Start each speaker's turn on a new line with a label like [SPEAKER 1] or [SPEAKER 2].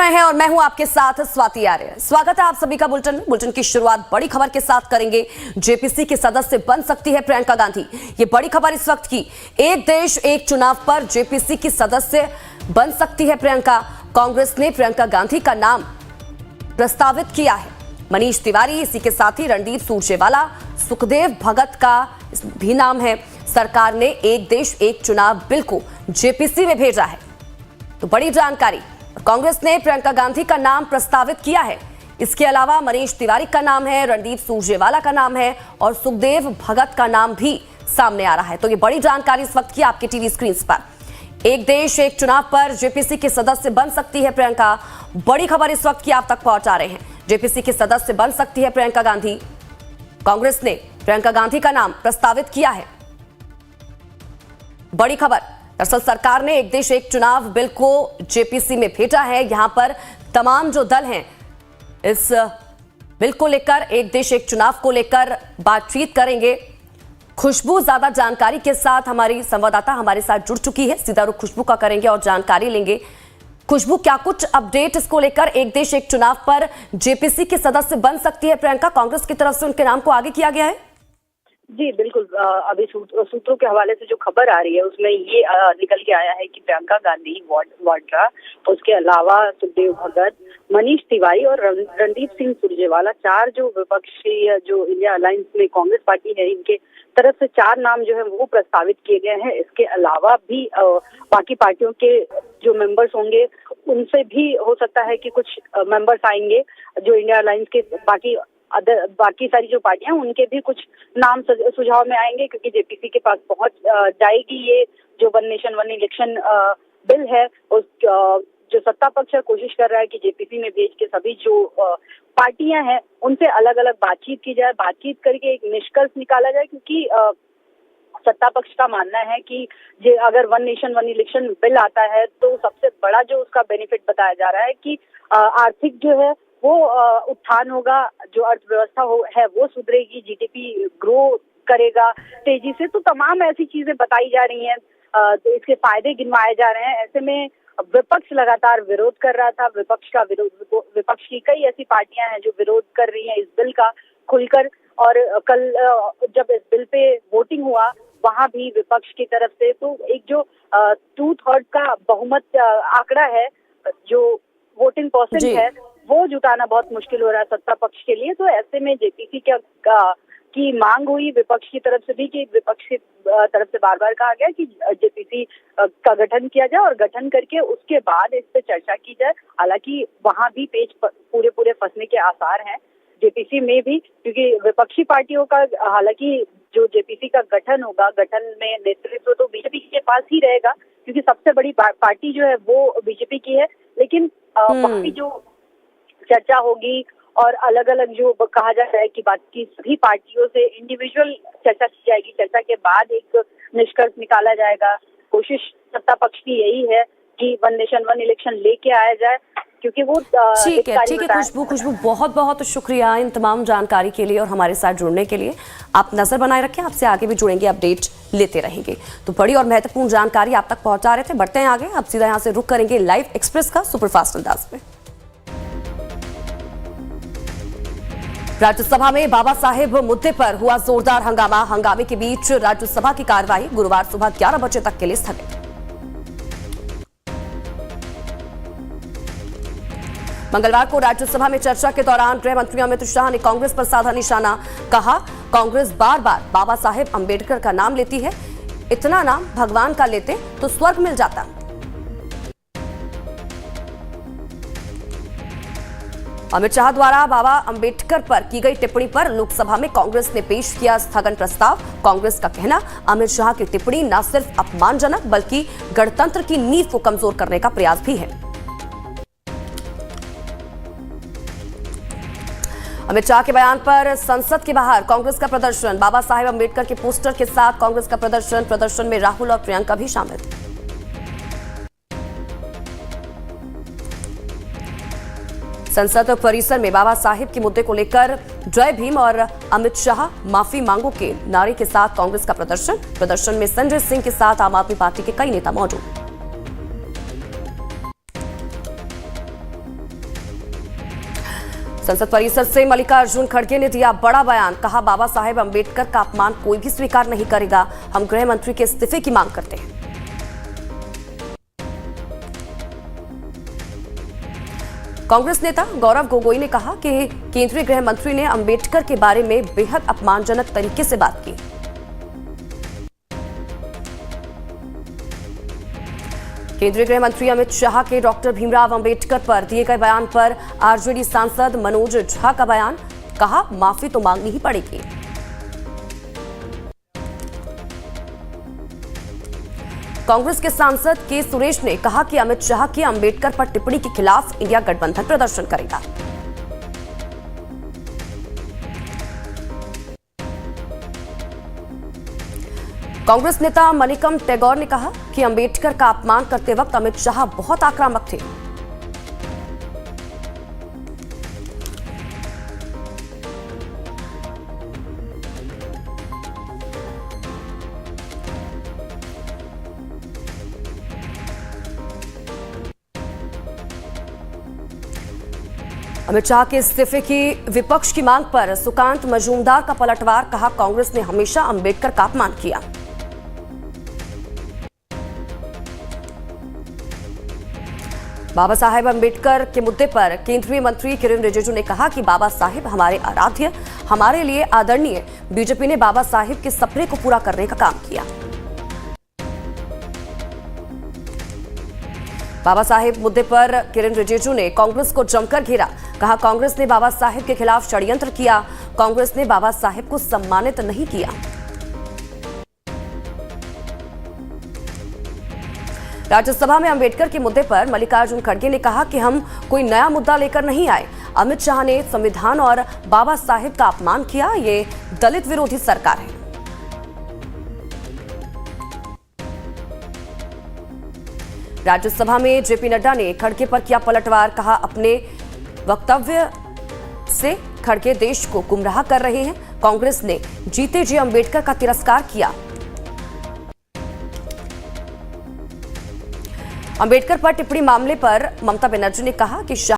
[SPEAKER 1] रहे हैं और मैं हूं आपके साथ स्वाति आर्य। स्वागत है आप सभी का बुलेटिन की शुरुआत बड़ी खबर के साथ करेंगे। जेपीसी के सदस्य बन सकती है प्रियंका गांधी। ये बड़ी खबर इस वक्त की। एक देश एक चुनाव पर जेपीसी की सदस्य बन सकती है प्रियंका। कांग्रेस ने प्रियंका गांधी का नाम प्रस्तावित किया है। मनीष तिवारी, इसी के साथ ही रणदीप सुरजेवाला, सुखदेव भगत का भी नाम है। सरकार ने एक देश एक चुनाव बिल को जेपीसी में भेजा है। तो बड़ी जानकारी, कांग्रेस ने प्रियंका गांधी का नाम प्रस्तावित किया है। इसके अलावा मनीष तिवारी का नाम है, रणदीप सुरजेवाला का नाम है और सुखदेव भगत का नाम भी सामने आ रहा है। तो ये बड़ी जानकारी इस वक्त की आपके टीवी स्क्रीन पर। एक देश एक चुनाव पर जेपीसी के सदस्य बन सकती है प्रियंका। बड़ी खबर इस वक्त की आप तक पहुंचा रहे हैं। जेपीसी के सदस्य बन सकती है प्रियंका गांधी। कांग्रेस ने प्रियंका गांधी का नाम प्रस्तावित किया है। बड़ी खबर, दरअसल सरकार ने एक देश एक चुनाव बिल को जेपीसी में भेजा है। यहां पर तमाम जो दल हैं इस बिल को लेकर, एक देश एक चुनाव को लेकर बातचीत करेंगे। खुशबू ज्यादा जानकारी के साथ हमारी संवाददाता हमारे साथ जुड़ चुकी है। सीधा रुख खुशबू का करेंगे और जानकारी लेंगे। खुशबू, क्या कुछ अपडेट इसको लेकर? एक देश एक चुनाव पर जेपीसी के सदस्य बन सकती है प्रियंका। कांग्रेस की तरफ से उनके नाम को आगे किया गया है।
[SPEAKER 2] जी बिल्कुल, अभी सूत्रों के हवाले से जो खबर आ रही है उसमें ये निकल के आया है कि प्रियंका गांधी, वाड्रा, उसके अलावा सुखदेव भगत, मनीष तिवारी और रणदीप सिंह सुरजेवाला, चार जो विपक्षी जो इंडिया अलायंस में कांग्रेस पार्टी है, इनके तरफ से चार नाम जो है वो प्रस्तावित किए गए हैं। इसके अलावा भी बाकी पार्टियों के जो मेंबर्स होंगे उनसे भी हो सकता है कि कुछ मेंबर्स आएंगे। जो इंडिया अलायंस के बाकी सारी जो पार्टियां हैं उनके भी कुछ नाम सुझाव में आएंगे, क्योंकि जेपीसी के पास पहुंच जाएगी ये जो one nation one election bill है। उस जो सत्ता पक्ष है कोशिश कर रहा है कि जेपीसी में भेज के सभी जो पार्टियां हैं उनसे अलग अलग बातचीत की जाए, बातचीत करके एक निष्कर्ष निकाला जाए। क्योंकि सत्ता पक्ष का मानना है कि अगर one nation one election bill आता है तो सबसे बड़ा जो उसका बेनिफिट बताया जा रहा है कि आर्थिक जो है वो उत्थान होगा, जो अर्थव्यवस्था है वो सुधरेगी, जीडीपी ग्रो करेगा तेजी से। तो तमाम ऐसी चीजें बताई जा रही हैं, तो इसके फायदे गिनवाए जा रहे हैं। ऐसे में विपक्ष लगातार विरोध कर रहा था। विपक्ष की कई ऐसी पार्टियां हैं जो विरोध कर रही हैं इस बिल का खुलकर। और कल जब इस बिल पे वोटिंग हुआ वहां भी विपक्ष की तरफ से तो एक जो 2/3 का बहुमत आंकड़ा है, जो वोटिंग परसेंट है, वो जुटाना बहुत मुश्किल हो रहा है सत्ता पक्ष के लिए। तो ऐसे में जेपीसी की मांग हुई विपक्ष की तरफ से भी, कि विपक्ष की तरफ से बार बार कहा गया कि जेपीसी का गठन किया जाए और गठन करके उसके बाद इस पे चर्चा की जाए। हालांकि वहां भी पेच पूरे फंसने के आसार हैं जेपीसी में भी, क्योंकि विपक्षी पार्टियों का, हालांकि जो जेपीसी का गठन होगा, गठन में नेतृत्व तो बीजेपी के पास ही रहेगा, क्योंकि सबसे बड़ी पार्टी जो है वो बीजेपी की है। लेकिन बाकी जो चर्चा होगी और अलग अलग जो कहा जा रहा है कि बाकी सभी पार्टियों से इंडिविजुअल चर्चा की जाएगी। चर्चा के बाद एक निष्कर्ष निकाला जाएगा। कोशिश सत्ता पक्ष की यही है कि वन नेशन वन इलेक्शन लेके आया जाए, क्योंकि वो
[SPEAKER 1] ठीक है खुशबू, बहुत बहुत शुक्रिया इन तमाम जानकारी के लिए और हमारे साथ जुड़ने के लिए। आप नजर बनाए रखें, आपसे आगे भी जुड़ेंगे, अपडेट लेते रहेंगे। तो बड़ी और महत्वपूर्ण जानकारी आप तक पहुंचा रहे थे। बढ़ते हैं आगे, अब सीधा यहाँ से रुक करेंगे लाइव एक्सप्रेस का सुपरफास्ट अंदाज में। राज्यसभा में बाबा साहेब मुद्दे पर हुआ जोरदार हंगामा। हंगामे के बीच राज्यसभा की कार्यवाही गुरुवार सुबह 11 बजे तक के लिए स्थगित। मंगलवार को राज्यसभा में चर्चा के दौरान गृह मंत्री अमित शाह ने कांग्रेस पर साधा निशाना। कहा, कांग्रेस बार बार बाबा साहेब अंबेडकर का नाम लेती है। इतना नाम भगवान का लेते तो स्वर्ग मिल जाता। अमित शाह द्वारा बाबा अंबेडकर पर की गई टिप्पणी पर लोकसभा में कांग्रेस ने पेश किया स्थगन प्रस्ताव। कांग्रेस का कहना, अमित शाह की टिप्पणी न सिर्फ अपमानजनक बल्कि गणतंत्र की नींव को कमजोर करने का प्रयास भी है। अमित शाह के बयान पर संसद के बाहर कांग्रेस का प्रदर्शन। बाबा साहेब अंबेडकर के पोस्टर के साथ कांग्रेस का प्रदर्शन में राहुल और प्रियंका भी शामिल थे। संसद परिसर में बाबा साहेब के मुद्दे को लेकर जय भीम और अमित शाह माफी मांगो के नारे के साथ कांग्रेस का प्रदर्शन में संजय सिंह के साथ आम आदमी पार्टी के कई नेता मौजूद। संसद परिसर से मल्लिकार्जुन खड़गे ने दिया बड़ा बयान। कहा, बाबा साहेब अंबेडकर का अपमान कोई भी स्वीकार नहीं करेगा। हम गृह मंत्री के इस्तीफे की मांग करते हैं। कांग्रेस नेता गौरव गोगोई ने कहा कि केंद्रीय गृह मंत्री ने अंबेडकर के बारे में बेहद अपमानजनक तरीके से बात की। केंद्रीय गृह मंत्री अमित शाह के डॉक्टर भीमराव अंबेडकर पर दिए गए बयान पर आरजेडी सांसद मनोज झा का बयान। कहा, माफी तो मांगनी ही पड़ेगी। कांग्रेस के सांसद के सुरेश ने कहा कि अमित शाह की अंबेडकर पर टिप्पणी के खिलाफ इंडिया गठबंधन प्रदर्शन करेगा। कांग्रेस नेता मनिकम टैगोर ने कहा कि अंबेडकर का अपमान करते वक्त अमित शाह बहुत आक्रामक थे। अमित शाह के इस्तीफे की विपक्ष की मांग पर सुकांत मजूमदार का पलटवार। कहा, कांग्रेस ने हमेशा अंबेडकर का अपमान किया। बाबा साहेब अंबेडकर के मुद्दे पर केंद्रीय मंत्री किरेन रिजिजू ने कहा कि बाबा साहेब हमारे आराध्य, हमारे लिए आदरणीय। बीजेपी ने बाबा साहेब के सपने को पूरा करने का काम किया। बाबा साहेब मुद्दे पर किरेन रिजिजू ने कांग्रेस को जमकर घेरा। कहा, कांग्रेस ने बाबा साहेब के खिलाफ षड्यंत्र किया। कांग्रेस ने बाबा साहेब को सम्मानित नहीं किया। राज्यसभा में अंबेडकर के मुद्दे पर मल्लिकार्जुन खड़गे ने कहा कि हम कोई नया मुद्दा लेकर नहीं आए। अमित शाह ने संविधान और बाबा साहेब का अपमान किया। ये दलित विरोधी सरकार है। राज्यसभा में जेपी नड्डा ने खड़गे पर किया पलटवार। कहा, अपने वक्तव्य से खड़गे देश को गुमराह कर रहे हैं। कांग्रेस ने जीते जी अंबेडकर का तिरस्कार किया। अंबेडकर पर टिप्पणी मामले पर ममता बनर्जी ने कहा कि